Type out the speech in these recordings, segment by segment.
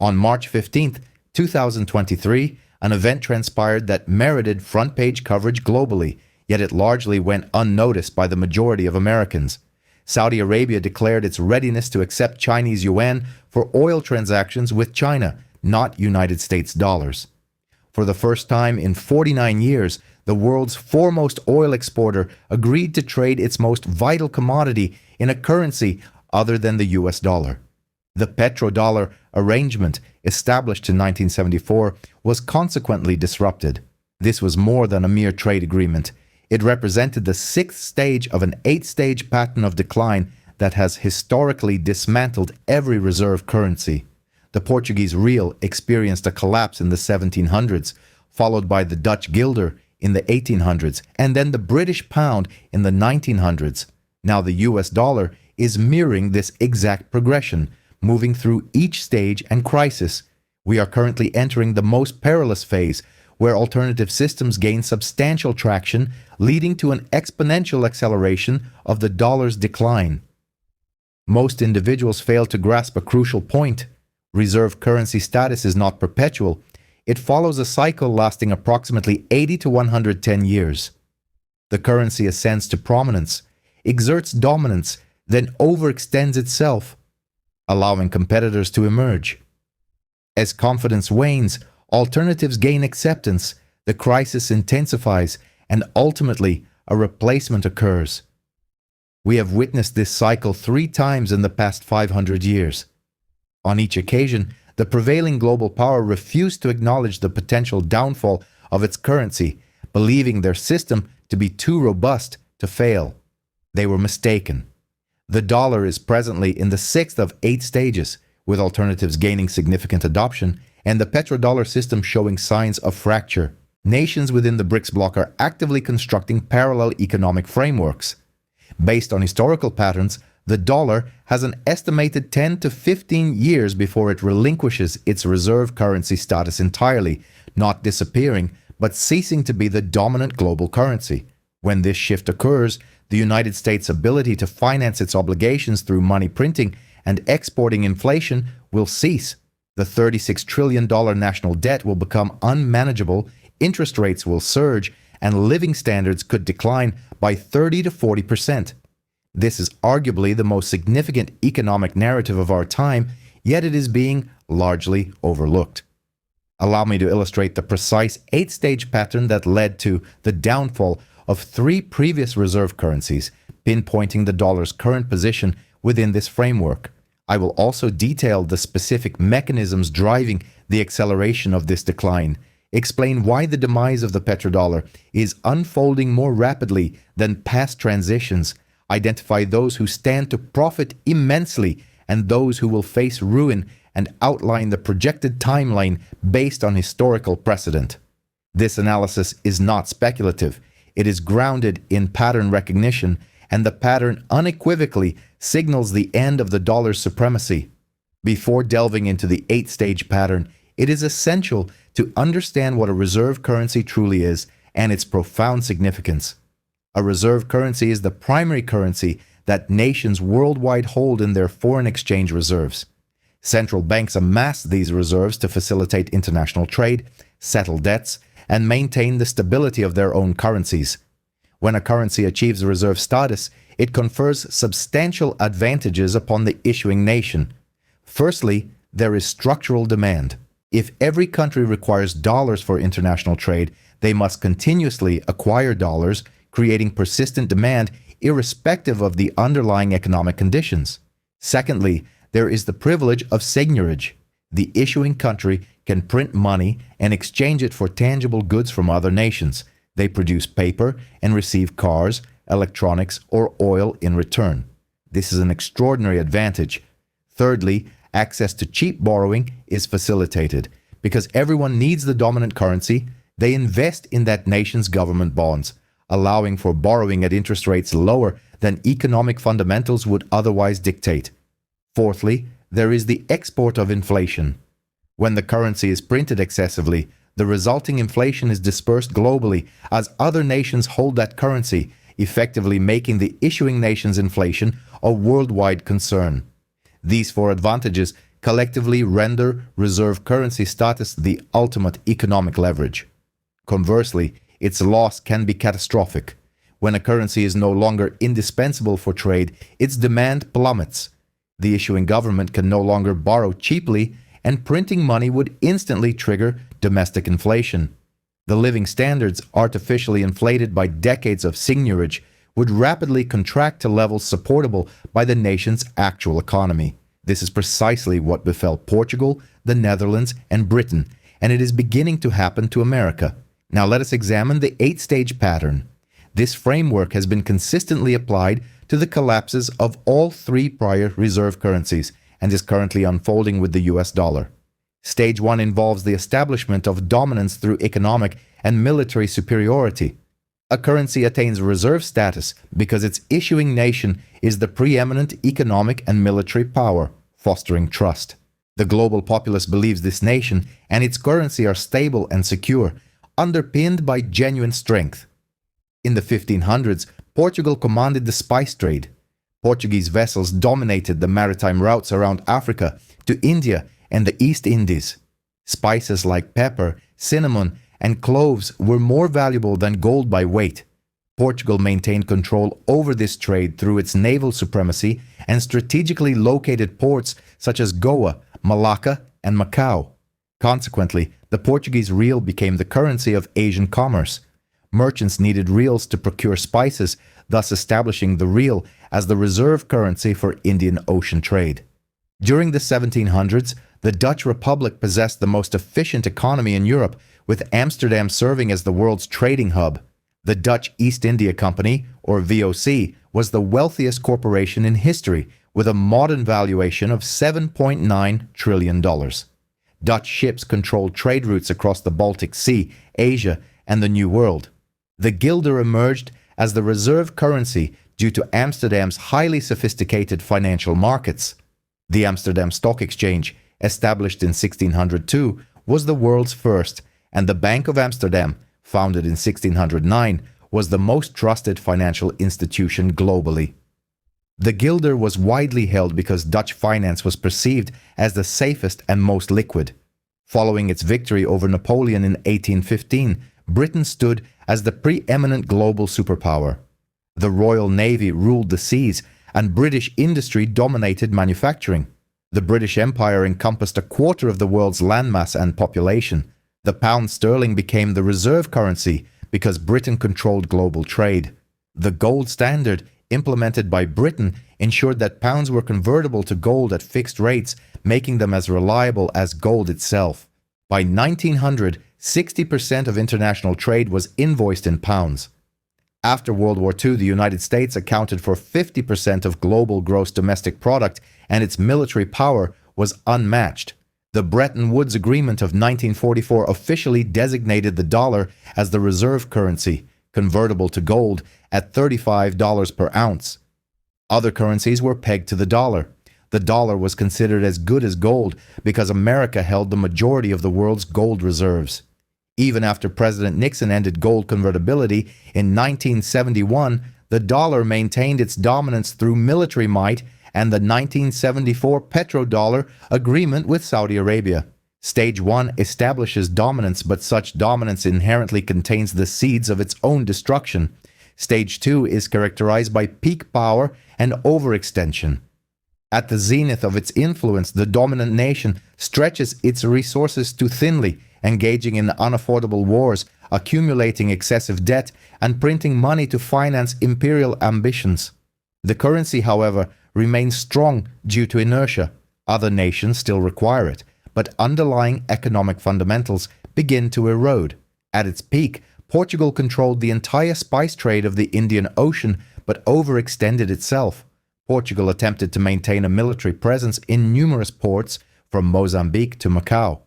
On March 15, 2023, an event transpired that merited front-page coverage globally, yet it largely went unnoticed by the majority of Americans. Saudi Arabia declared its readiness to accept Chinese yuan for oil transactions with China, not United States dollars. For the first time in 49 years, the world's foremost oil exporter agreed to trade its most vital commodity in a currency other than the US dollar. The Petrodollar arrangement, established in 1974, was consequently disrupted. This was more than a mere trade agreement. It represented the sixth stage of an eight-stage pattern of decline that has historically dismantled every reserve currency. The Portuguese real experienced a collapse in the 1700s, followed by the Dutch guilder in the 1800s, and then the British pound in the 1900s. Now the US dollar is mirroring this exact progression, moving through each stage and crisis. We are currently entering the most perilous phase, where alternative systems gain substantial traction, leading to an exponential acceleration of the dollar's decline. Most individuals fail to grasp a crucial point. Reserve currency status is not perpetual. It follows a cycle lasting approximately 80 to 110 years. The currency ascends to prominence, exerts dominance, then overextends itself, allowing competitors to emerge. As confidence wanes, alternatives gain acceptance, the crisis intensifies, and ultimately a replacement occurs. We have witnessed this cycle 3 times in the past 500 years. On each occasion, the prevailing global power refused to acknowledge the potential downfall of its currency, believing their system to be too robust to fail. They were mistaken. The dollar is presently in the 6th of 8 stages, with alternatives gaining significant adoption and the petrodollar system showing signs of fracture. Nations within the BRICS bloc are actively constructing parallel economic frameworks. Based on historical patterns, the dollar has an estimated 10 to 15 years before it relinquishes its reserve currency status entirely, not disappearing, but ceasing to be the dominant global currency. When this shift occurs, the United States' ability to finance its obligations through money printing and exporting inflation will cease. The $36 trillion national debt will become unmanageable, interest rates will surge, and living standards could decline by 30 to 40%. This is arguably the most significant economic narrative of our time, yet it is being largely overlooked. Allow me to illustrate the precise 8-stage pattern that led to the downfall of 3 previous reserve currencies, pinpointing the dollar's current position within this framework. I will also detail the specific mechanisms driving the acceleration of this decline, explain why the demise of the petrodollar is unfolding more rapidly than past transitions, identify those who stand to profit immensely and those who will face ruin, and outline the projected timeline based on historical precedent. This analysis is not speculative. It is grounded in pattern recognition, and the pattern unequivocally signals the end of the dollar's supremacy. Before delving into the 8-stage pattern, it is essential to understand what a reserve currency truly is and its profound significance. A reserve currency is the primary currency that nations worldwide hold in their foreign exchange reserves. Central banks amass these reserves to facilitate international trade, settle debts, and maintain the stability of their own currencies. When a currency achieves reserve status, it confers substantial advantages upon the issuing nation. Firstly, there is structural demand. If every country requires dollars for international trade, they must continuously acquire dollars, creating persistent demand irrespective of the underlying economic conditions. Secondly, there is the privilege of seigniorage. The issuing country can print money and exchange it for tangible goods from other nations. They produce paper and receive cars, electronics, or oil in return. This is an extraordinary advantage. Thirdly, access to cheap borrowing is facilitated. Because everyone needs the dominant currency, they invest in that nation's government bonds, allowing for borrowing at interest rates lower than economic fundamentals would otherwise dictate. Fourthly, there is the export of inflation. When the currency is printed excessively, the resulting inflation is dispersed globally as other nations hold that currency, effectively making the issuing nation's inflation a worldwide concern. These 4 advantages collectively render reserve currency status the ultimate economic leverage. Conversely, its loss can be catastrophic. When a currency is no longer indispensable for trade, its demand plummets. The issuing government can no longer borrow cheaply, and printing money would instantly trigger domestic inflation. The living standards, artificially inflated by decades of seigniorage, would rapidly contract to levels supportable by the nation's actual economy. This is precisely what befell Portugal, the Netherlands, and Britain, and it is beginning to happen to America. Now let us examine the 8-stage pattern. This framework has been consistently applied to the collapses of all 3 prior reserve currencies and is currently unfolding with the US dollar. Stage 1 involves the establishment of dominance through economic and military superiority. A currency attains reserve status because its issuing nation is the preeminent economic and military power, fostering trust. The global populace believes this nation and its currency are stable and secure, underpinned by genuine strength. In the 1500s, Portugal commanded the spice trade. Portuguese vessels dominated the maritime routes around Africa to India and the East Indies. Spices like pepper, cinnamon, and cloves were more valuable than gold by weight. Portugal maintained control over this trade through its naval supremacy and strategically located ports such as Goa, Malacca, and Macau. Consequently, the Portuguese real became the currency of Asian commerce. Merchants needed reals to procure spices, thus establishing the real as the reserve currency for Indian Ocean trade. During the 1700s, the Dutch Republic possessed the most efficient economy in Europe, with Amsterdam serving as the world's trading hub. The Dutch East India Company, or VOC, was the wealthiest corporation in history, with a modern valuation of $7.9 trillion. Dutch ships controlled trade routes across the Baltic Sea, Asia, and the New World. The guilder emerged as the reserve currency due to Amsterdam's highly sophisticated financial markets. The Amsterdam Stock Exchange, established in 1602, was the world's first, and the Bank of Amsterdam, founded in 1609, was the most trusted financial institution globally. The guilder was widely held because Dutch finance was perceived as the safest and most liquid. Following its victory over Napoleon in 1815, Britain stood as the preeminent global superpower. The Royal Navy ruled the seas, and British industry dominated manufacturing. The British Empire encompassed a quarter of the world's landmass and population. The pound sterling became the reserve currency because Britain controlled global trade. The gold standard, implemented by Britain, ensured that pounds were convertible to gold at fixed rates, making them as reliable as gold itself. By 1900, 60% of international trade was invoiced in pounds. After World War II, the United States accounted for 50% of global gross domestic product, and its military power was unmatched. The Bretton Woods Agreement of 1944 officially designated the dollar as the reserve currency, convertible to gold, at $35 per ounce. Other currencies were pegged to the dollar. The dollar was considered as good as gold because America held the majority of the world's gold reserves. Even after President Nixon ended gold convertibility in 1971, the dollar maintained its dominance through military might and the 1974 Petrodollar agreement with Saudi Arabia. Stage 1 establishes dominance, but such dominance inherently contains the seeds of its own destruction. Stage 2 is characterized by peak power and overextension. At the zenith of its influence, the dominant nation stretches its resources too thinly, engaging in unaffordable wars, accumulating excessive debt, and printing money to finance imperial ambitions. The currency, however, remains strong due to inertia. Other nations still require it, but underlying economic fundamentals begin to erode. At its peak, Portugal controlled the entire spice trade of the Indian Ocean, but overextended itself. Portugal attempted to maintain a military presence in numerous ports, from Mozambique to Macau.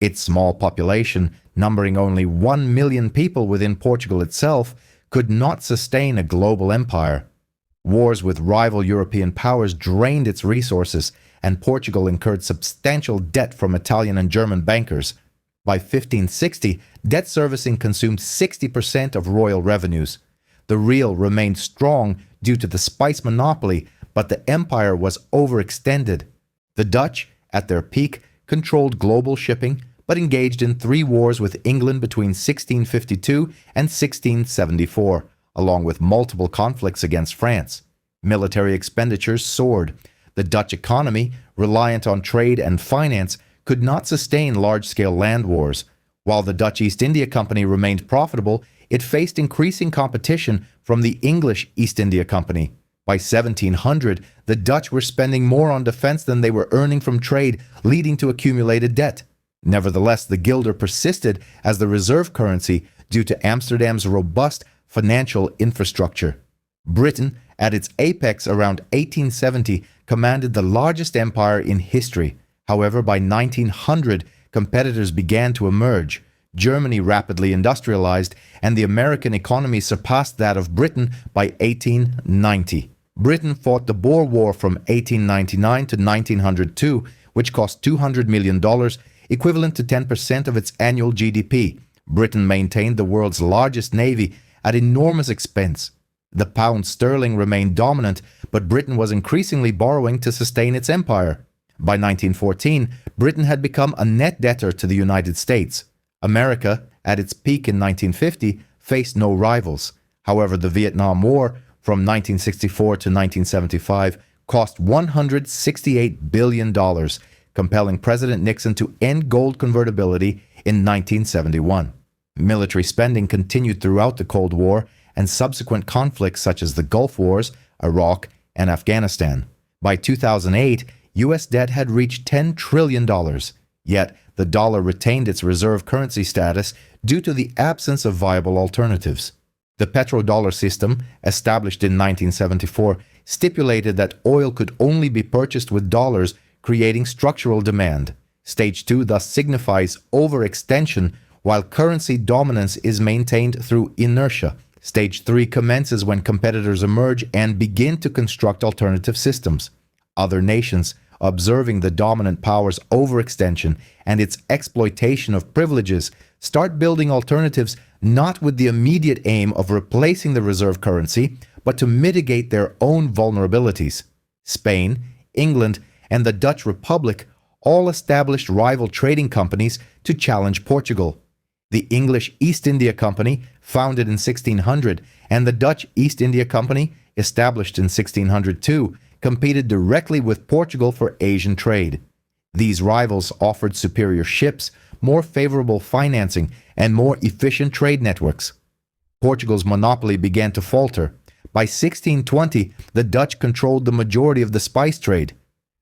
Its small population, numbering only 1 million people within Portugal itself, could not sustain a global empire. Wars with rival European powers drained its resources, and Portugal incurred substantial debt from Italian and German bankers. By 1560, debt servicing consumed 60% of royal revenues. The real remained strong due to the spice monopoly, but the empire was overextended. The Dutch, at their peak, controlled global shipping, but engaged in 3 wars with England between 1652 and 1674, along with multiple conflicts against France. Military expenditures soared. The Dutch economy, reliant on trade and finance, could not sustain large-scale land wars. While the Dutch East India Company remained profitable, it faced increasing competition from the English East India Company. By 1700, the Dutch were spending more on defense than they were earning from trade, leading to accumulated debt. Nevertheless, the guilder persisted as the reserve currency due to Amsterdam's robust financial infrastructure. Britain, at its apex around 1870, commanded the largest empire in history. However, by 1900, competitors began to emerge. Germany rapidly industrialized, and the American economy surpassed that of Britain by 1890. Britain fought the Boer War from 1899 to 1902, which cost $200 million, equivalent to 10% of its annual GDP. Britain maintained the world's largest navy at enormous expense. The pound sterling remained dominant, but Britain was increasingly borrowing to sustain its empire. By 1914, Britain had become a net debtor to the United States. America, at its peak in 1950, faced no rivals. However, the Vietnam War, from 1964 to 1975, cost $168 billion, compelling President Nixon to end gold convertibility in 1971. Military spending continued throughout the Cold War and subsequent conflicts such as the Gulf Wars, Iraq, and Afghanistan. By 2008, U.S. debt had reached $10 trillion, yet the dollar retained its reserve currency status due to the absence of viable alternatives. The petrodollar system, established in 1974, stipulated that oil could only be purchased with dollars, creating structural demand. Stage 2 thus signifies overextension, while currency dominance is maintained through inertia. Stage 3 commences when competitors emerge and begin to construct alternative systems. Other nations, observing the dominant power's overextension and its exploitation of privileges, start building alternatives not with the immediate aim of replacing the reserve currency, but to mitigate their own vulnerabilities. Spain, England, and the Dutch Republic all established rival trading companies to challenge Portugal. The English East India Company, founded in 1600, and the Dutch East India Company, established in 1602, competed directly with Portugal for Asian trade. These rivals offered superior ships, more favorable financing, and more efficient trade networks. Portugal's monopoly began to falter. By 1620, the Dutch controlled the majority of the spice trade.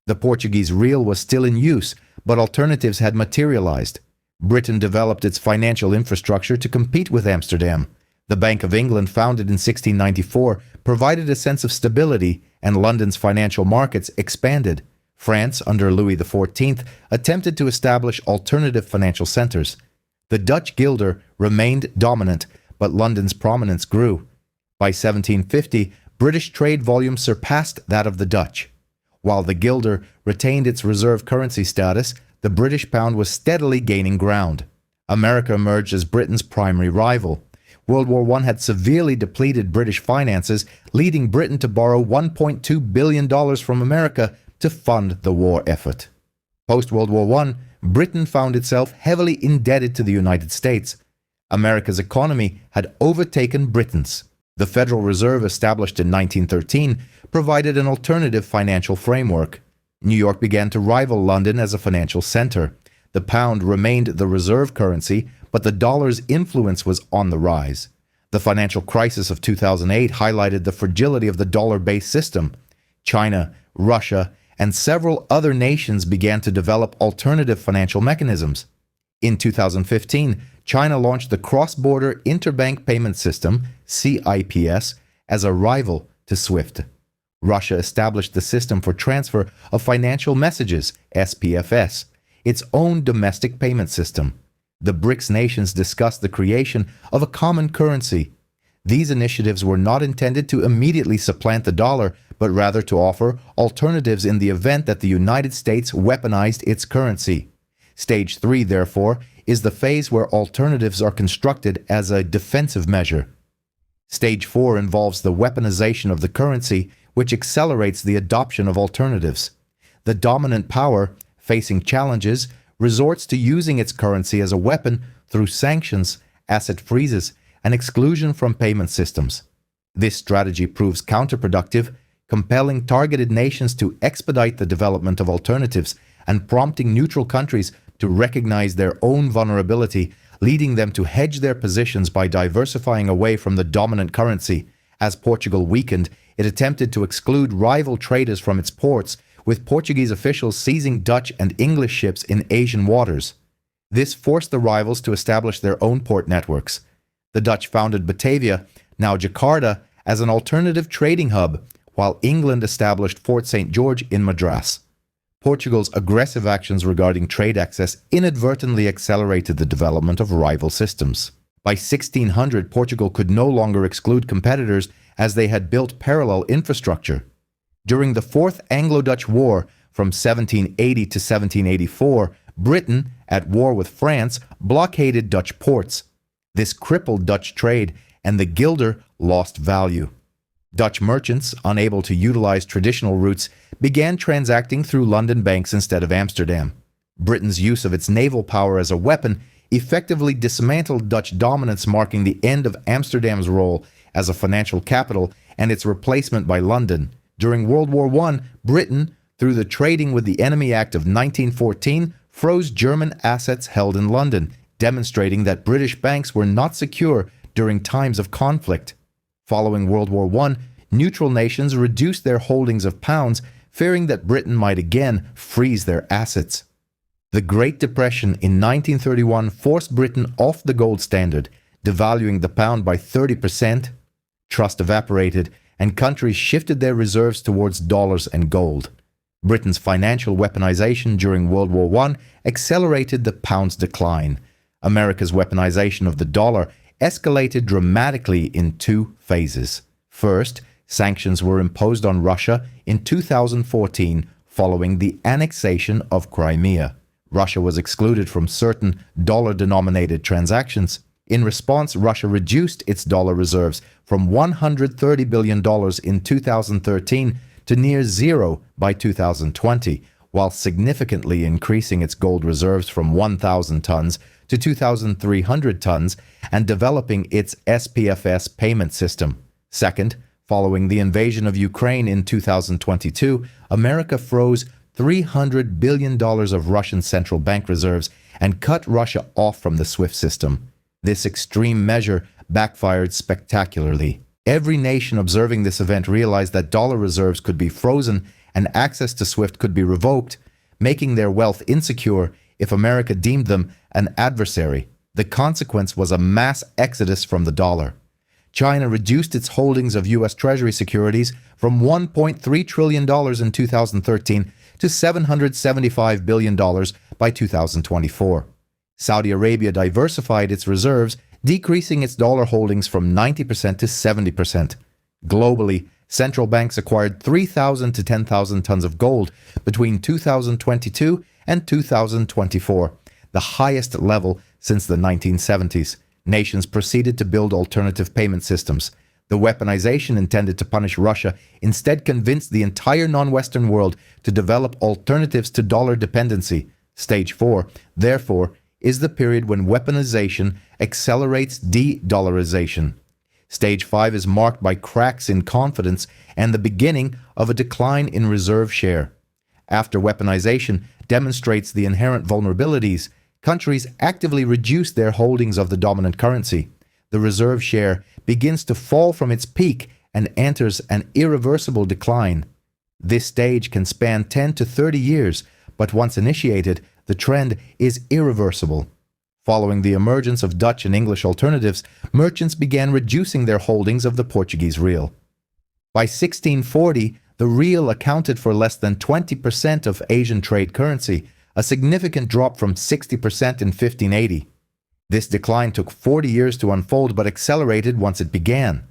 The Portuguese real was still in use, but alternatives had materialized. Britain developed its financial infrastructure to compete with Amsterdam. The Bank of England, founded in 1694, provided a sense of stability, and London's financial markets expanded. France, under Louis XIV, attempted to establish alternative financial centers. The Dutch guilder remained dominant, but London's prominence grew. By 1750, British trade volume surpassed that of the Dutch. While the guilder retained its reserve currency status, the British pound was steadily gaining ground. America emerged as Britain's primary rival. World War I had severely depleted British finances, leading Britain to borrow $1.2 billion from America to fund the war effort. Post-World War I, Britain found itself heavily indebted to the United States. America's economy had overtaken Britain's. The Federal Reserve, established in 1913, provided an alternative financial framework. New York began to rival London as a financial center. The pound remained the reserve currency, but the dollar's influence was on the rise. The financial crisis of 2008 highlighted the fragility of the dollar-based system. China, Russia, and several other nations began to develop alternative financial mechanisms. In 2015, China launched the Cross-Border Interbank Payment System, CIPS, as a rival to SWIFT. Russia established the System for Transfer of Financial Messages, SPFS, its own domestic payment system. The BRICS nations discussed the creation of a common currency. These initiatives were not intended to immediately supplant the dollar, but rather to offer alternatives in the event that the United States weaponized its currency. Stage 3, therefore, is the phase where alternatives are constructed as a defensive measure. Stage 4 involves the weaponization of the currency, which accelerates the adoption of alternatives. The dominant power, facing challenges, resorts to using its currency as a weapon through sanctions, asset freezes, and exclusion from payment systems. This strategy proves counterproductive, compelling targeted nations to expedite the development of alternatives and prompting neutral countries to recognize their own vulnerability, leading them to hedge their positions by diversifying away from the dominant currency. As Portugal weakened, it attempted to exclude rival traders from its ports, with Portuguese officials seizing Dutch and English ships in Asian waters. This forced the rivals to establish their own port networks. The Dutch founded Batavia, now Jakarta, as an alternative trading hub, while England established Fort St. George in Madras. Portugal's aggressive actions regarding trade access inadvertently accelerated the development of rival systems. By 1600, Portugal could no longer exclude competitors as they had built parallel infrastructure. During the Fourth Anglo-Dutch War from 1780 to 1784, Britain, at war with France, blockaded Dutch ports. This crippled Dutch trade, and the guilder lost value. Dutch merchants, unable to utilize traditional routes, began transacting through London banks instead of Amsterdam. Britain's use of its naval power as a weapon effectively dismantled Dutch dominance, marking the end of Amsterdam's role as a financial capital and its replacement by London. During World War I, Britain, through the Trading with the Enemy Act of 1914, froze German assets held in London, demonstrating that British banks were not secure during times of conflict. Following World War I, neutral nations reduced their holdings of pounds, fearing that Britain might again freeze their assets. The Great Depression in 1931 forced Britain off the gold standard, devaluing the pound by 30%. Trust evaporated, and countries shifted their reserves towards dollars and gold. Britain's financial weaponization during World War I accelerated the pound's decline. America's weaponization of the dollar escalated dramatically in two phases. First, sanctions were imposed on Russia in 2014 following the annexation of Crimea. Russia was excluded from certain dollar-denominated transactions. In response, Russia reduced its dollar reserves from $130 billion in 2013 to near zero by 2020, while significantly increasing its gold reserves from 1,000 tons to 2,300 tons and developing its SPFS payment system. Second, following the invasion of Ukraine in 2022, America froze $300 billion of Russian central bank reserves and cut Russia off from the SWIFT system. This extreme measure backfired spectacularly. Every nation observing this event realized that dollar reserves could be frozen and access to SWIFT could be revoked, making their wealth insecure if America deemed them an adversary. The consequence was a mass exodus from the dollar. China reduced its holdings of U.S. Treasury securities from $1.3 trillion in 2013 to $775 billion by 2024. Saudi Arabia diversified its reserves, decreasing its dollar holdings from 90% to 70%. Globally, central banks acquired 3,000 to 10,000 tons of gold between 2022 and 2024, the highest level since the 1970s. Nations proceeded to build alternative payment systems. The weaponization intended to punish Russia instead convinced the entire non-Western world to develop alternatives to dollar dependency. Stage 4, therefore, is the period when weaponization accelerates de-dollarization. Stage 5 is marked by cracks in confidence and the beginning of a decline in reserve share. After weaponization demonstrates the inherent vulnerabilities, countries actively reduce their holdings of the dominant currency. The reserve share begins to fall from its peak and enters an irreversible decline. This stage can span 10 to 30 years, but once initiated, the trend is irreversible. Following the emergence of Dutch and English alternatives, merchants began reducing their holdings of the Portuguese real. By 1640, the real accounted for less than 20% of Asian trade currency, a significant drop from 60% in 1580. This decline took 40 years to unfold but accelerated once it began.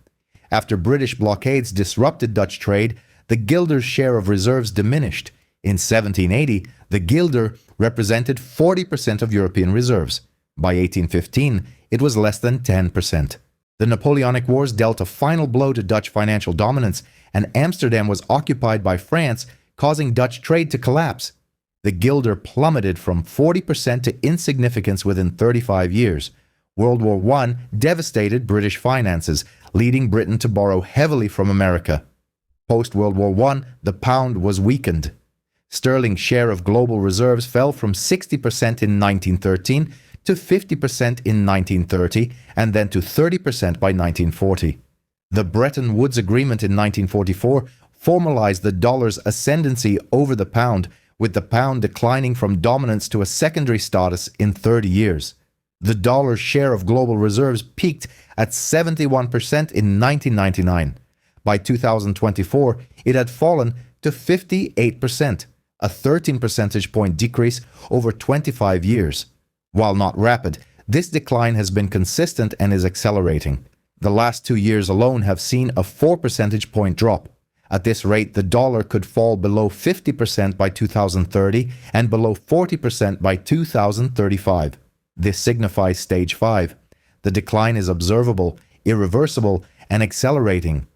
After British blockades disrupted Dutch trade, the guilder's share of reserves diminished. In 1780, the guilder represented 40% of European reserves. By 1815, it was less than 10%. The Napoleonic Wars dealt a final blow to Dutch financial dominance, and Amsterdam was occupied by France, causing Dutch trade to collapse. The guilder plummeted from 40% to insignificance within 35 years. World War I devastated British finances, leading Britain to borrow heavily from America. Post-World War I, the pound was weakened. Sterling's share of global reserves fell from 60% in 1913 to 50% in 1930 and then to 30% by 1940. The Bretton Woods Agreement in 1944 formalized the dollar's ascendancy over the pound, with the pound declining from dominance to a secondary status in 30 years. The dollar's share of global reserves peaked at 71% in 1999. By 2024, it had fallen to 58%, a 13 percentage point decrease over 25 years. While not rapid, this decline has been consistent and is accelerating. The last 2 years alone have seen a 4 percentage point drop. At this rate, the dollar could fall below 50% by 2030 and below 40% by 2035. This signifies stage 5. The decline is observable, irreversible, and accelerating.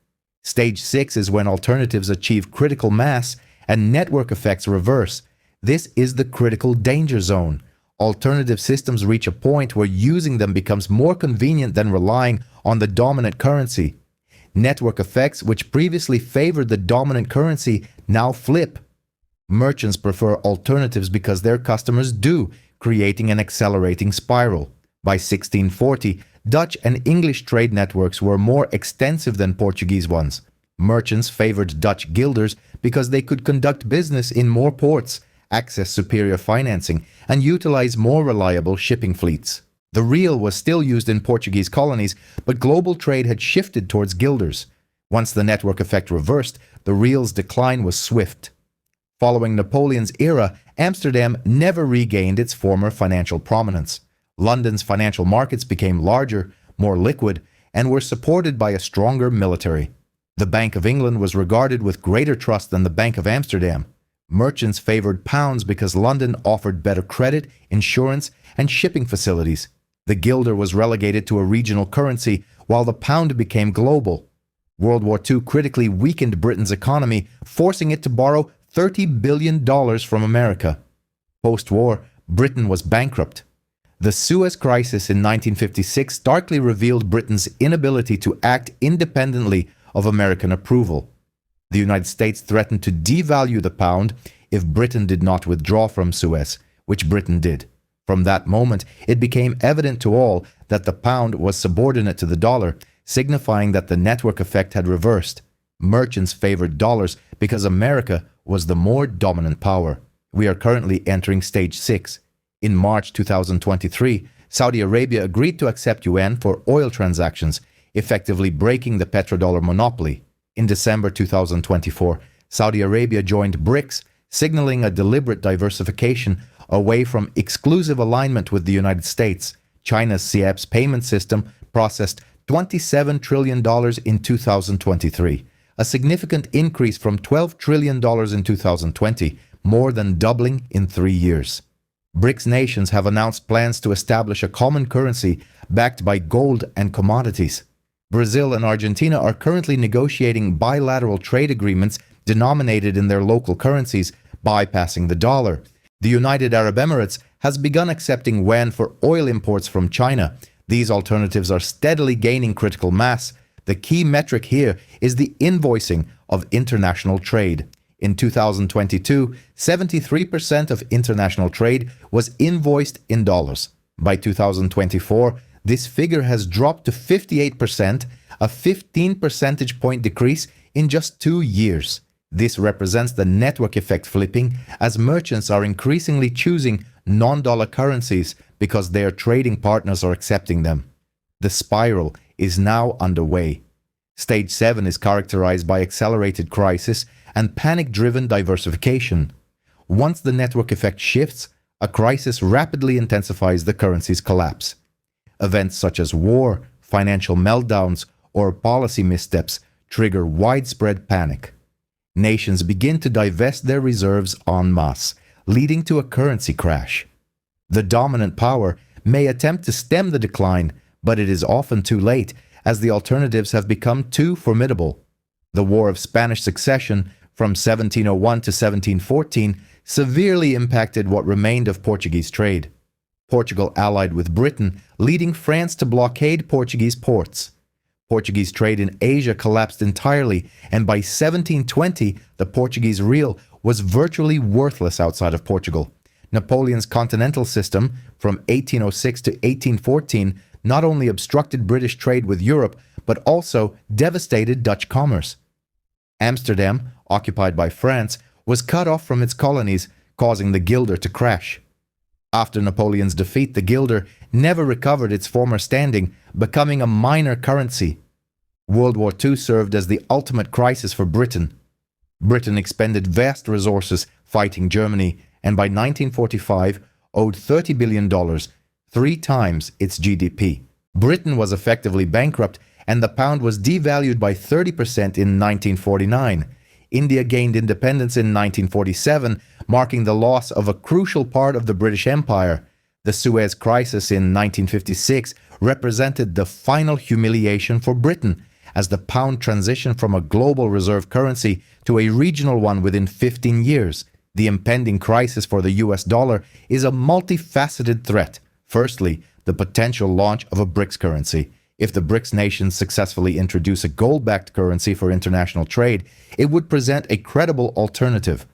Stage 6 is when alternatives achieve critical mass and network effects reverse. This is the critical danger zone. Alternative systems reach a point where using them becomes more convenient than relying on the dominant currency. Network effects, which previously favored the dominant currency, now flip. Merchants prefer alternatives because their customers do, creating an accelerating spiral. By 1640, Dutch and English trade networks were more extensive than Portuguese ones. Merchants favored Dutch guilders because they could conduct business in more ports, access superior financing, and utilize more reliable shipping fleets. The real was still used in Portuguese colonies, but global trade had shifted towards guilders. Once the network effect reversed, the real's decline was swift. Following Napoleon's era, Amsterdam never regained its former financial prominence. London's financial markets became larger, more liquid, and were supported by a stronger military. The Bank of England was regarded with greater trust than the Bank of Amsterdam. Merchants favored pounds because London offered better credit, insurance, and shipping facilities. The guilder was relegated to a regional currency, while the pound became global. World War II critically weakened Britain's economy, forcing it to borrow $30 billion from America. Post-war, Britain was bankrupt. The Suez Crisis in 1956 starkly revealed Britain's inability to act independently of American approval. The United States threatened to devalue the pound if Britain did not withdraw from Suez, which Britain did. From that moment, it became evident to all that the pound was subordinate to the dollar, signifying that the network effect had reversed. Merchants favored dollars because America was the more dominant power. We are currently entering stage 6. In March 2023, Saudi Arabia agreed to accept yuan for oil transactions, effectively breaking the petrodollar monopoly. In December 2024, Saudi Arabia joined BRICS, signaling a deliberate diversification away from exclusive alignment with the United States. China's CIEPS payment system processed $27 trillion in 2023, a significant increase from $12 trillion in 2020, more than doubling in 3 years. BRICS nations have announced plans to establish a common currency backed by gold and commodities. Brazil and Argentina are currently negotiating bilateral trade agreements denominated in their local currencies, bypassing the dollar. The United Arab Emirates has begun accepting yuan for oil imports from China. These alternatives are steadily gaining critical mass. The key metric here is the invoicing of international trade. In 2022, 73% of international trade was invoiced in dollars. By 2024, this figure has dropped to 58%, a 15 percentage point decrease in just 2 years. This represents the network effect flipping, as merchants are increasingly choosing non-dollar currencies because their trading partners are accepting them. The spiral is now underway. Stage 7 is characterized by accelerated crisis and panic-driven diversification. Once the network effect shifts, a crisis rapidly intensifies the currency's collapse. Events such as war, financial meltdowns, or policy missteps trigger widespread panic. Nations begin to divest their reserves en masse, leading to a currency crash. The dominant power may attempt to stem the decline, but it is often too late, as the alternatives have become too formidable. The War of Spanish Succession from 1701 to 1714 severely impacted what remained of Portuguese trade. Portugal allied with Britain, leading France to blockade Portuguese ports. Portuguese trade in Asia collapsed entirely, and by 1720 the Portuguese real was virtually worthless outside of Portugal. Napoleon's continental system, from 1806 to 1814, not only obstructed British trade with Europe, but also devastated Dutch commerce. Amsterdam, occupied by France, was cut off from its colonies, causing the guilder to crash. After Napoleon's defeat, the guilder never recovered its former standing, becoming a minor currency. World War II served as the ultimate crisis for Britain. Britain expended vast resources fighting Germany, and by 1945 owed $30 billion, 3 times its GDP. Britain was effectively bankrupt, and the pound was devalued by 30% in 1949. India gained independence in 1947, marking the loss of a crucial part of the British Empire. The Suez Crisis in 1956 represented the final humiliation for Britain, as the pound transitioned from a global reserve currency to a regional one within 15 years. The impending crisis for the US dollar is a multifaceted threat. Firstly, the potential launch of a BRICS currency. If the BRICS nations successfully introduce a gold-backed currency for international trade, it would present a credible alternative.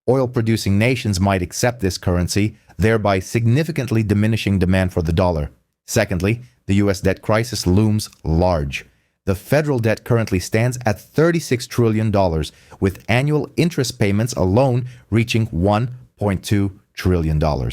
Oil-producing nations might accept this currency, thereby significantly diminishing demand for the dollar. Secondly, the US debt crisis looms large. The federal debt currently stands at $36 trillion, with annual interest payments alone reaching $1.2 trillion.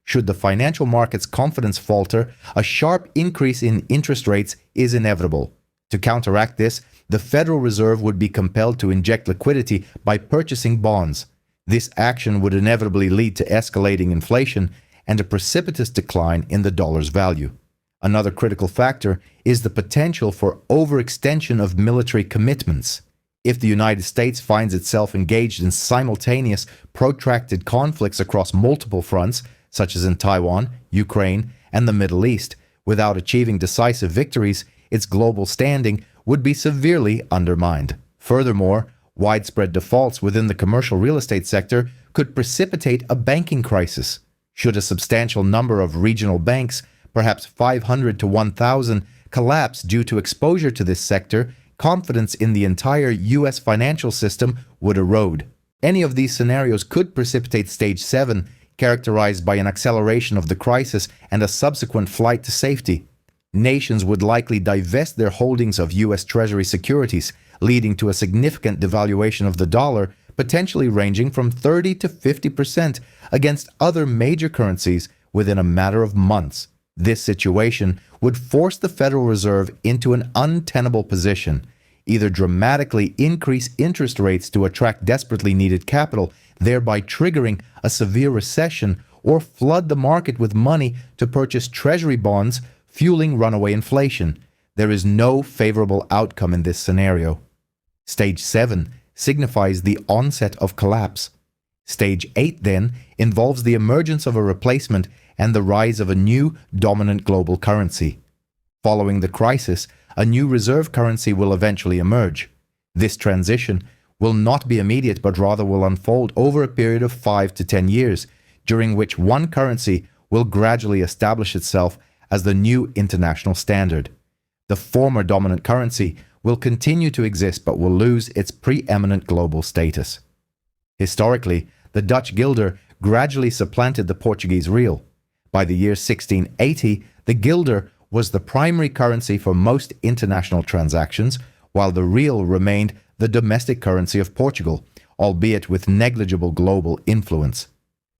Should the financial market's confidence falter, a sharp increase in interest rates is inevitable. To counteract this, the Federal Reserve would be compelled to inject liquidity by purchasing bonds. This action would inevitably lead to escalating inflation and a precipitous decline in the dollar's value. Another critical factor is the potential for overextension of military commitments. If the United States finds itself engaged in simultaneous, protracted conflicts across multiple fronts, such as in Taiwan, Ukraine, and the Middle East, without achieving decisive victories, its global standing would be severely undermined. Furthermore, widespread defaults within the commercial real estate sector could precipitate a banking crisis. Should a substantial number of regional banks, perhaps 500 to 1,000, collapse due to exposure to this sector, confidence in the entire U.S. financial system would erode. Any of these scenarios could precipitate Stage 7, characterized by an acceleration of the crisis and a subsequent flight to safety. Nations would likely divest their holdings of U.S. Treasury securities, leading to a significant devaluation of the dollar, potentially ranging from 30 to 50% against other major currencies within a matter of months. This situation would force the Federal Reserve into an untenable position: either dramatically increase interest rates to attract desperately needed capital, thereby triggering a severe recession, or flood the market with money to purchase treasury bonds, fueling runaway inflation. There is no favorable outcome in this scenario. Stage 7 signifies the onset of collapse. Stage 8 then involves the emergence of a replacement and the rise of a new dominant global currency. Following the crisis, a new reserve currency will eventually emerge. This transition will not be immediate, but rather will unfold over a period of 5 to 10 years, during which one currency will gradually establish itself as the new international standard. The former dominant currency will continue to exist but will lose its preeminent global status. Historically, the Dutch guilder gradually supplanted the Portuguese real. By the year 1680, the guilder was the primary currency for most international transactions, while the real remained the domestic currency of Portugal, albeit with negligible global influence.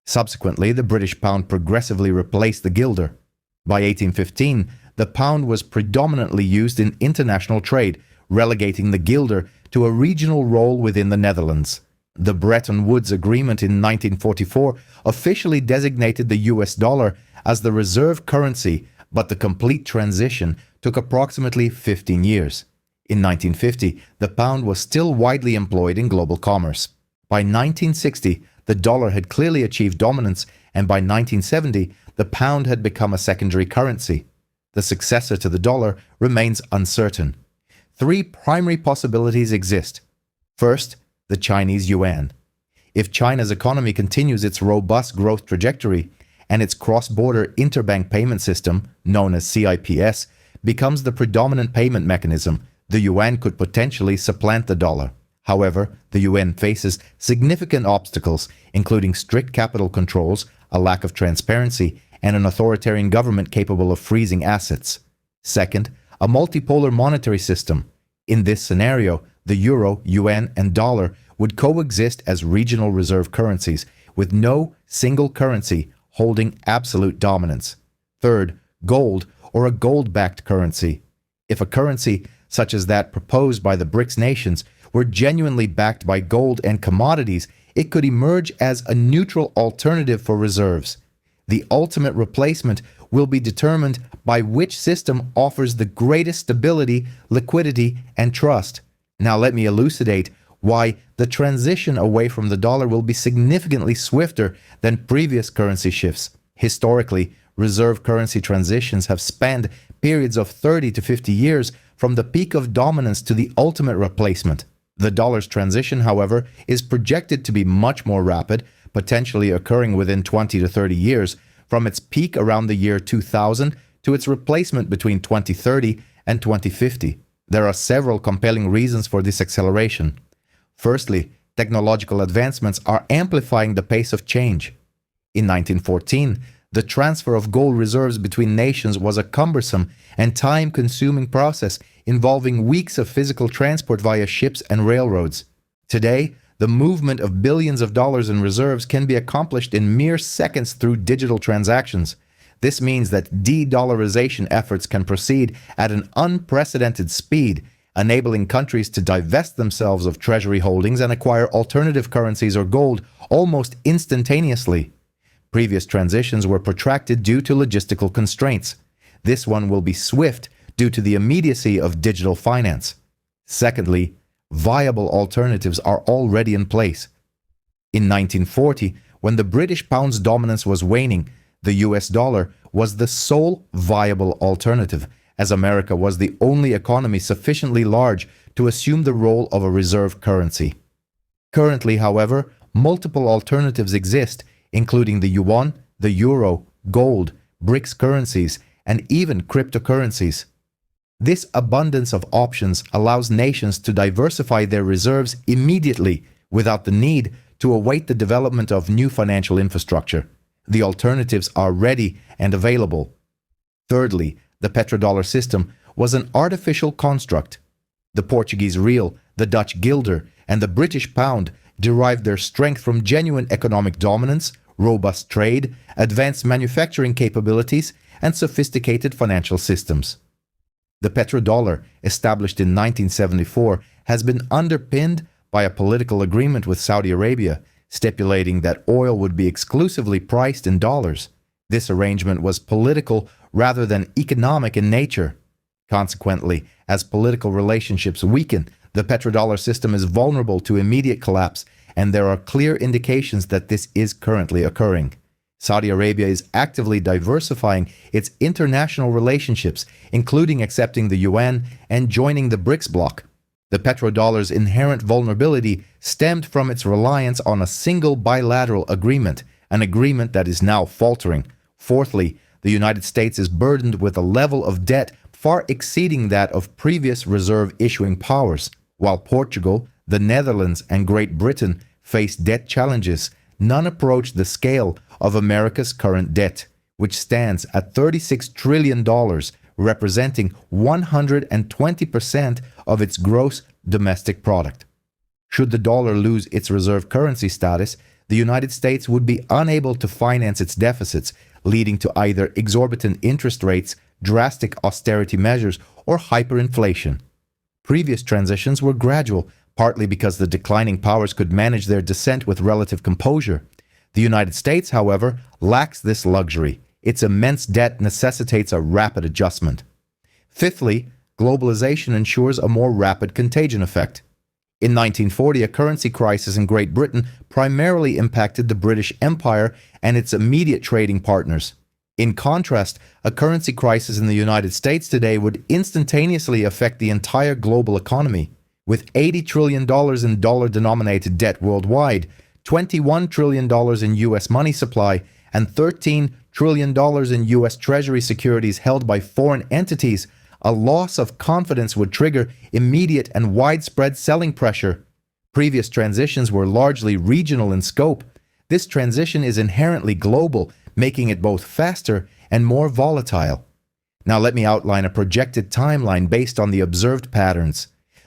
Subsequently, the British pound progressively replaced the guilder. By 1815, the pound was predominantly used in international trade, relegating the guilder to a regional role within the Netherlands. The Bretton Woods Agreement in 1944 officially designated the US dollar as the reserve currency, but the complete transition took approximately 15 years. In 1950, the pound was still widely employed in global commerce. By 1960, the dollar had clearly achieved dominance, and by 1970, the pound had become a secondary currency. The successor to the dollar remains uncertain. 3 primary possibilities exist. First, the Chinese yuan. If China's economy continues its robust growth trajectory and its cross-border interbank payment system, known as CIPS, becomes the predominant payment mechanism, the yuan could potentially supplant the dollar. However, the yuan faces significant obstacles, including strict capital controls, a lack of transparency, and an authoritarian government capable of freezing assets. Second, a multipolar monetary system. In this scenario, the euro, yuan, and dollar would coexist as regional reserve currencies, with no single currency holding absolute dominance. Third, gold, or a gold-backed currency. If a currency, such as that proposed by the BRICS nations, were genuinely backed by gold and commodities, it could emerge as a neutral alternative for reserves. The ultimate replacement will be determined by which system offers the greatest stability, liquidity, and trust. Now let me elucidate why the transition away from the dollar will be significantly swifter than previous currency shifts. Historically, reserve currency transitions have spanned periods of 30 to 50 years from the peak of dominance to the ultimate replacement. The dollar's transition, however, is projected to be much more rapid, potentially occurring within 20 to 30 years, from its peak around the year 2000 to its replacement between 2030 and 2050. There are several compelling reasons for this acceleration. Firstly, technological advancements are amplifying the pace of change. In 1914, the transfer of gold reserves between nations was a cumbersome and time-consuming process involving weeks of physical transport via ships and railroads. Today, the movement of billions of dollars in reserves can be accomplished in mere seconds through digital transactions. This means that de-dollarization efforts can proceed at an unprecedented speed, enabling countries to divest themselves of treasury holdings and acquire alternative currencies or gold almost instantaneously. Previous transitions were protracted due to logistical constraints. This one will be swift due to the immediacy of digital finance. Secondly, viable alternatives are already in place. In 1940, when the British pound's dominance was waning, the US dollar was the sole viable alternative, as America was the only economy sufficiently large to assume the role of a reserve currency. Currently, however, multiple alternatives exist, including the yuan, the euro, gold, BRICS currencies, and even cryptocurrencies. This abundance of options allows nations to diversify their reserves immediately without the need to await the development of new financial infrastructure. The alternatives are ready and available. Thirdly, the petrodollar system was an artificial construct. The Portuguese real, the Dutch guilder, and the British pound derived their strength from genuine economic dominance, robust trade, advanced manufacturing capabilities, and sophisticated financial systems. The petrodollar, established in 1974, has been underpinned by a political agreement with Saudi Arabia, stipulating that oil would be exclusively priced in dollars. This arrangement was political rather than economic in nature. Consequently, as political relationships weaken, the petrodollar system is vulnerable to immediate collapse, and there are clear indications that this is currently occurring. Saudi Arabia is actively diversifying its international relationships, including accepting the yuan and joining the BRICS bloc. The petrodollar's inherent vulnerability stemmed from its reliance on a single bilateral agreement, an agreement that is now faltering. Fourthly, the United States is burdened with a level of debt far exceeding that of previous reserve issuing powers. While Portugal, the Netherlands, and Great Britain face debt challenges, none approach the scale of America's current debt, which stands at $36 trillion, representing 120% of its gross domestic product. Should the dollar lose its reserve currency status, the United States would be unable to finance its deficits, leading to either exorbitant interest rates, drastic austerity measures, or hyperinflation. Previous transitions were gradual, partly because the declining powers could manage their descent with relative composure. The United States, however, lacks this luxury. Its immense debt necessitates a rapid adjustment. Fifthly, globalization ensures a more rapid contagion effect. In 1940, a currency crisis in Great Britain primarily impacted the British Empire and its immediate trading partners. In contrast, a currency crisis in the United States today would instantaneously affect the entire global economy. With $80 trillion in dollar-denominated debt worldwide, $21 trillion in U.S. money supply, and $13 trillion in U.S. Treasury securities held by foreign entities, a loss of confidence would trigger immediate and widespread selling pressure. Previous transitions were largely regional in scope. This transition is inherently global, making it both faster and more volatile. Now let me outline a projected timeline based on the observed patterns.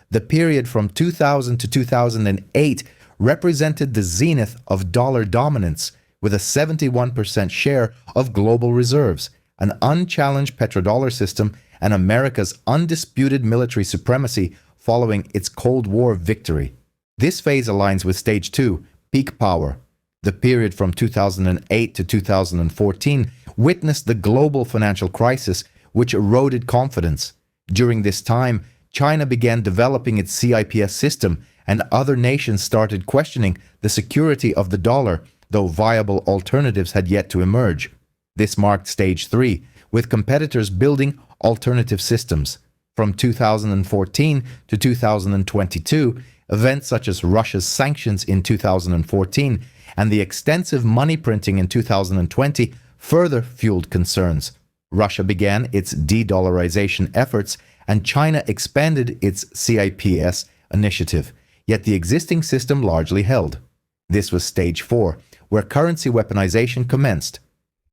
The period from 2000 to 2008 represented the zenith of dollar dominance, with a 71% share of global reserves, an unchallenged petrodollar system, and America's undisputed military supremacy following its Cold War victory. This phase aligns with Stage 2, peak power. The period from 2008 to 2014 witnessed the global financial crisis, which eroded confidence. During this time, China began developing its CIPS system, and other nations started questioning the security of the dollar, though viable alternatives had yet to emerge. This marked Stage 3, with competitors building alternative systems. From 2014 to 2022, events such as Russia's sanctions in 2014 and the extensive money printing in 2020 further fueled concerns. Russia began its de-dollarization efforts, and China expanded its CIPS initiative, yet the existing system largely held. This was Stage 4, where currency weaponization commenced.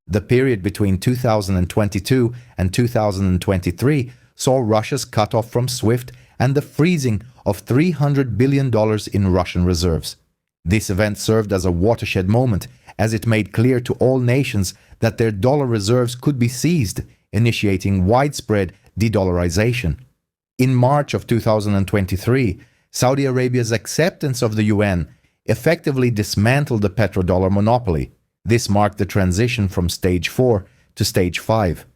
The period between 2022 and 2023 saw Russia's cutoff from SWIFT and the freezing of $300 billion in Russian reserves. This event served as a watershed moment, as it made clear to all nations that their dollar reserves could be seized, initiating widespread de-dollarization. In March of 2023, Saudi Arabia's acceptance of the UN effectively dismantled the petrodollar monopoly. This marked the transition from Stage 4 to Stage 5.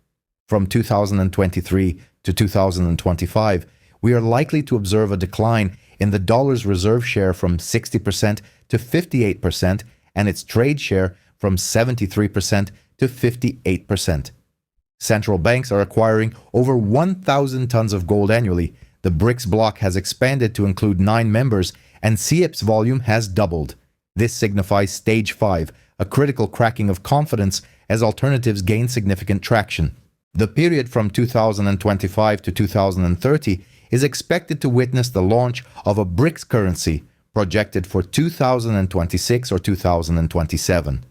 From 2023 to 2025, we are likely to observe a decline in the dollar's reserve share from 60% to 58% and its trade share from 73% to 58%. Central banks are acquiring over 1,000 tons of gold annually. The BRICS bloc has expanded to include 9 members, and CIPS volume has doubled. This signifies Stage 5, a critical cracking of confidence as alternatives gain significant traction. The period from 2025 to 2030 is expected to witness the launch of a BRICS currency, projected for 2026 or 2027.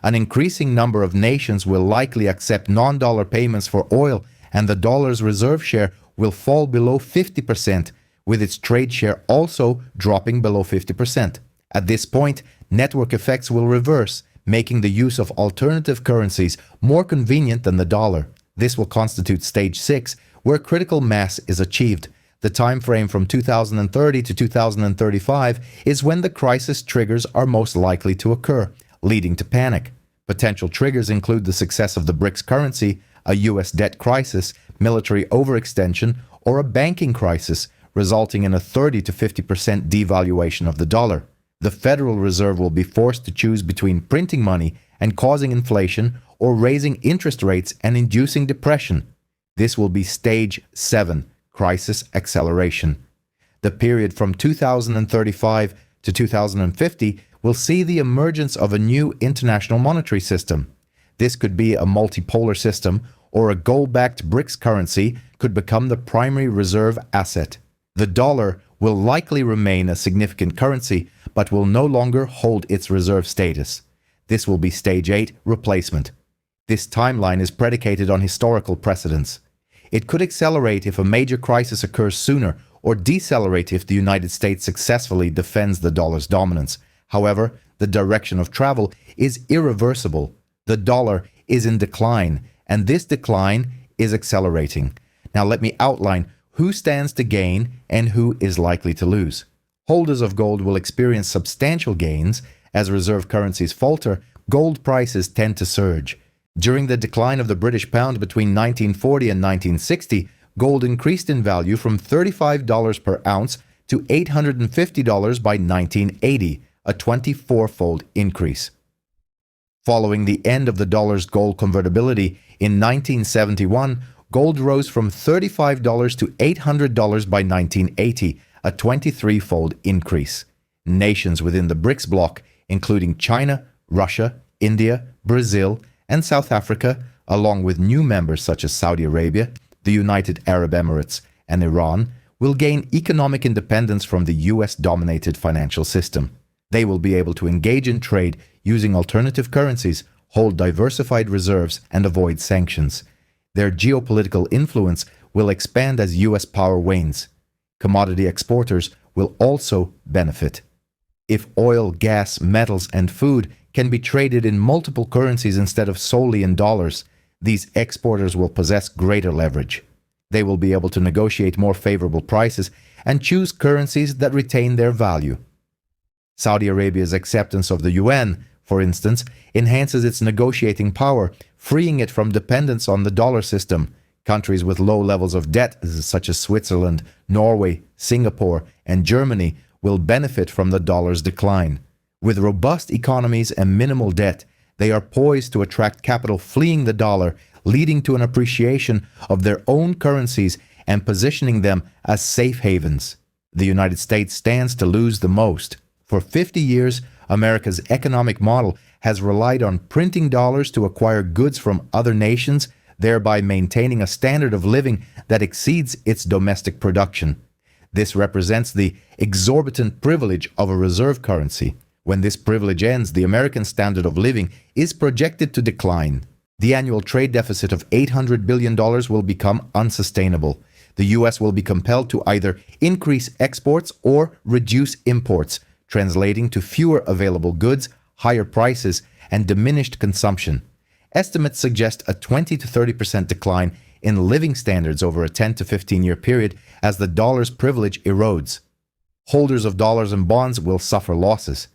An increasing number of nations will likely accept non-dollar payments for oil, and the dollar's reserve share will fall below 50%, with its trade share also dropping below 50%. At this point, network effects will reverse, making the use of alternative currencies more convenient than the dollar. This will constitute Stage 6, where critical mass is achieved. The time frame from 2030 to 2035 is when the crisis triggers are most likely to occur, leading to panic. Potential triggers include the success of the BRICS currency, a U.S. debt crisis, military overextension, or a banking crisis, resulting in a 30 to 50% devaluation of the dollar. The Federal Reserve will be forced to choose between printing money and causing inflation, or raising interest rates and inducing depression. This will be Stage 7, crisis acceleration. The period from 2035 to 2050 will see the emergence of a new international monetary system. This could be a multipolar system, or a gold-backed BRICS currency could become the primary reserve asset. The dollar will likely remain a significant currency, but will no longer hold its reserve status. This will be Stage 8, replacement. This timeline is predicated on historical precedents. It could accelerate if a major crisis occurs sooner, or decelerate if the United States successfully defends the dollar's dominance. However, the direction of travel is irreversible. The dollar is in decline, and this decline is accelerating. Now let me outline who stands to gain and who is likely to lose. Holders of gold will experience substantial gains. As reserve currencies falter, gold prices tend to surge. During the decline of the British pound between 1940 and 1960, gold increased in value from $35 per ounce to $850 by 1980, a 24-fold increase. Following the end of the dollar's gold convertibility in 1971, Gold rose from $35 to $800 by 1980, a 23-fold increase. Nations within the BRICS bloc, including China, Russia, India, Brazil, and South Africa, along with new members such as Saudi Arabia, the United Arab Emirates, and Iran, will gain economic independence from the US-dominated financial system. They will be able to engage in trade using alternative currencies, hold diversified reserves, and avoid sanctions. Their geopolitical influence will expand as US power wanes. Commodity exporters will also benefit. If oil, gas, metals, and food can be traded in multiple currencies instead of solely in dollars, these exporters will possess greater leverage. They will be able to negotiate more favorable prices and choose currencies that retain their value. Saudi Arabia's acceptance of the yuan, for instance, enhances its negotiating power, freeing it from dependence on the dollar system. Countries with low levels of debt, such as Switzerland, Norway, Singapore, and Germany, will benefit from the dollar's decline. With robust economies and minimal debt, they are poised to attract capital fleeing the dollar, leading to an appreciation of their own currencies and positioning them as safe havens. The United States stands to lose the most. For 50 years, America's economic model has relied on printing dollars to acquire goods from other nations, thereby maintaining a standard of living that exceeds its domestic production. This represents the exorbitant privilege of a reserve currency. When this privilege ends, the American standard of living is projected to decline. The annual trade deficit of $800 billion will become unsustainable. The U.S. will be compelled to either increase exports or reduce imports, translating to fewer available goods, higher prices, and diminished consumption. Estimates suggest a 20 to 30% decline in living standards over a 10 to 15-year period as the dollar's privilege erodes. Holders of dollars and bonds will suffer losses.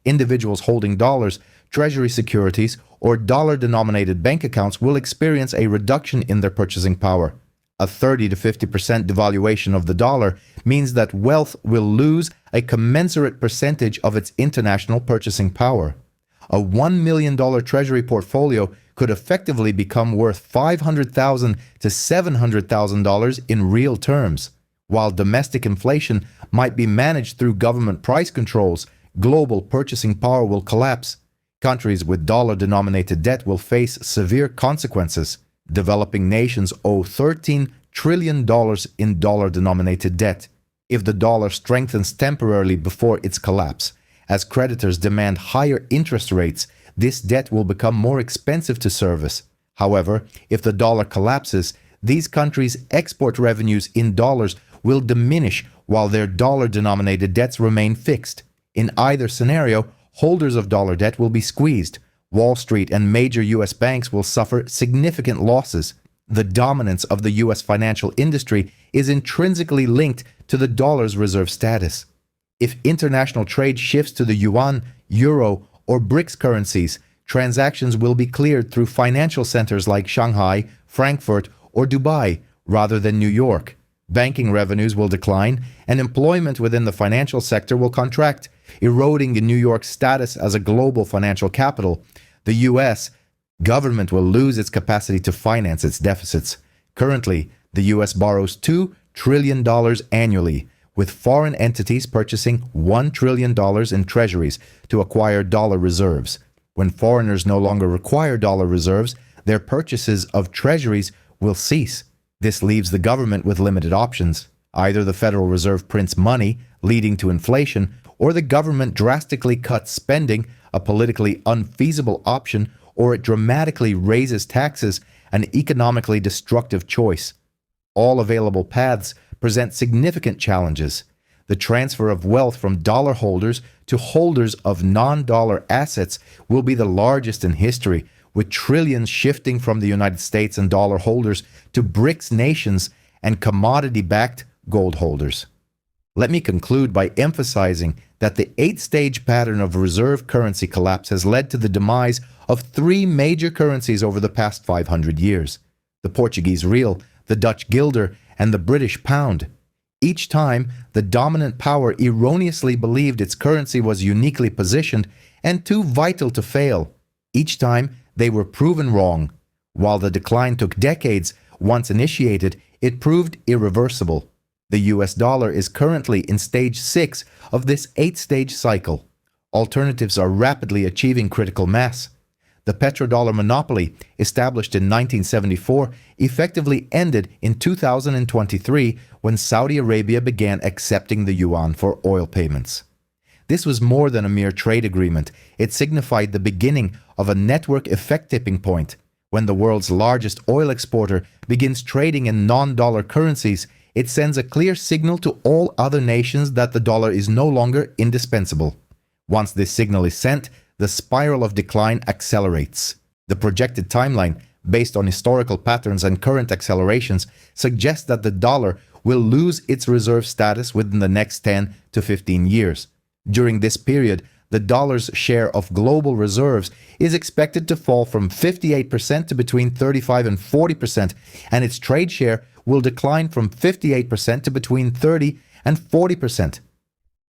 Individuals holding dollars, treasury securities, or dollar-denominated bank accounts will experience a reduction in their purchasing power. A 30 to 50% devaluation of the dollar means that wealth will lose a commensurate percentage of its international purchasing power. A $1 million treasury portfolio could effectively become worth $500,000 to $700,000 in real terms. While domestic inflation might be managed through government price controls, global purchasing power will collapse. Countries with dollar-denominated debt will face severe consequences. Developing nations owe $13 trillion in dollar-denominated debt. If the dollar strengthens temporarily before its collapse, as creditors demand higher interest rates, this debt will become more expensive to service. However, if the dollar collapses, these countries' export revenues in dollars will diminish while their dollar-denominated debts remain fixed. In either scenario, holders of dollar debt will be squeezed. Wall Street and major U.S. banks will suffer significant losses. The dominance of the U.S. financial industry is intrinsically linked to the dollar's reserve status. If international trade shifts to the yuan, euro, or BRICS currencies, transactions will be cleared through financial centers like Shanghai, Frankfurt, or Dubai, rather than New York. Banking revenues will decline, and employment within the financial sector will contract, eroding New York's status as a global financial capital. The U.S. government will lose its capacity to finance its deficits. Currently, the U.S. borrows $2 trillion annually, with foreign entities purchasing $1 trillion in treasuries to acquire dollar reserves. When foreigners no longer require dollar reserves, their purchases of treasuries will cease. This leaves the government with limited options. Either the Federal Reserve prints money, leading to inflation, or the government drastically cuts spending, a politically unfeasible option, or it dramatically raises taxes, an economically destructive choice. All available paths present significant challenges. The transfer of wealth from dollar holders to holders of non-dollar assets will be the largest in history, with trillions shifting from the United States and dollar holders to BRICS nations and commodity-backed gold holders. Let me conclude by emphasizing that the 8-stage pattern of reserve currency collapse has led to the demise of 3 major currencies over the past 500 years: the Portuguese real, the Dutch guilder, and the British pound. Each time, the dominant power erroneously believed its currency was uniquely positioned and too vital to fail. Each time, they were proven wrong. While the decline took decades, Once initiated, it proved irreversible. The US dollar is currently in stage 6 of this 8-stage cycle. Alternatives are rapidly achieving critical mass. The petrodollar monopoly, established in 1974, effectively ended in 2023 when Saudi Arabia began accepting the yuan for oil payments. This was more than a mere trade agreement. It signified the beginning of a network effect tipping point. When the world's largest oil exporter begins trading in non-dollar currencies, it sends a clear signal to all other nations that the dollar is no longer indispensable. Once this signal is sent, the spiral of decline accelerates. The projected timeline, based on historical patterns and current accelerations, suggests that the dollar will lose its reserve status within the next 10 to 15 years. During this period, the dollar's share of global reserves is expected to fall from 58% to between 35 and 40%, and its trade share will decline from 58% to between 30 and 40%.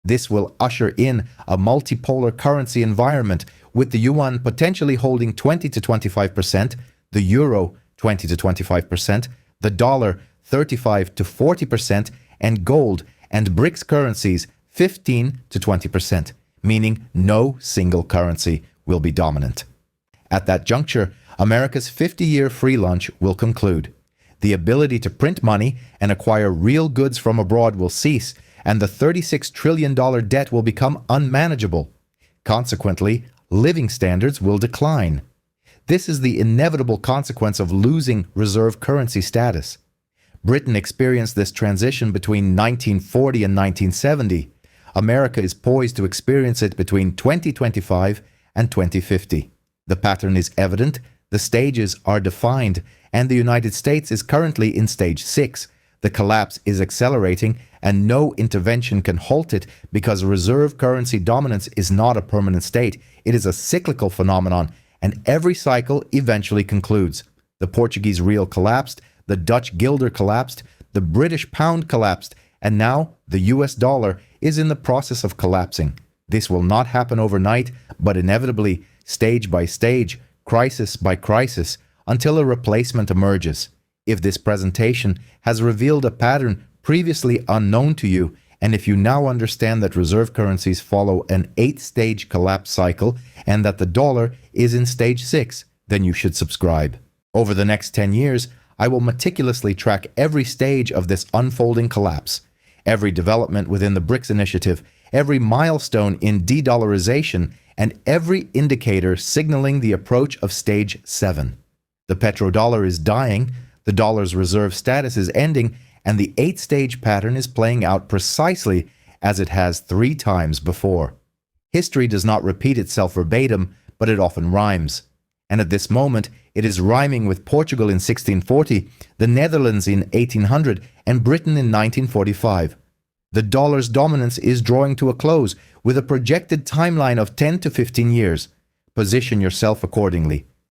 This will usher in a multipolar currency environment, with the yuan potentially holding 20 to 25%, the euro 20 to 25%, the dollar 35 to 40%, and gold and BRICS currencies 15 to 20%, meaning no single currency will be dominant. At that juncture, America's 50-year free lunch will conclude. The ability to print money and acquire real goods from abroad will cease, and the $36 trillion debt will become unmanageable. Consequently, living standards will decline. This is the inevitable consequence of losing reserve currency status. Britain experienced this transition between 1940 and 1970. America is poised to experience it between 2025 and 2050. The pattern is evident, the stages are defined, and the United States is currently in stage 6. The collapse is accelerating, and no intervention can halt it because reserve currency dominance is not a permanent state. It is a cyclical phenomenon, and every cycle eventually concludes. The Portuguese real collapsed, the Dutch guilder collapsed, the British pound collapsed, and now the US dollar is in the process of collapsing. This will not happen overnight, but inevitably, stage by stage, crisis by crisis, until a replacement emerges. If this presentation has revealed a pattern previously unknown to you, and if you now understand that reserve currencies follow an 8-stage collapse cycle and that the dollar is in stage 6, then you should subscribe. Over the next 10 years, I will meticulously track every stage of this unfolding collapse, every development within the BRICS initiative, every milestone in de-dollarization, and every indicator signaling the approach of stage 7. The petrodollar is dying, the dollar's reserve status is ending, and the 8-stage pattern is playing out precisely as it has 3 times before. History does not repeat itself verbatim, but it often rhymes. And at this moment, it is rhyming with Portugal in 1640, the Netherlands in 1800, and Britain in 1945. The dollar's dominance is drawing to a close with a projected timeline of 10 to 15 years. Position yourself accordingly.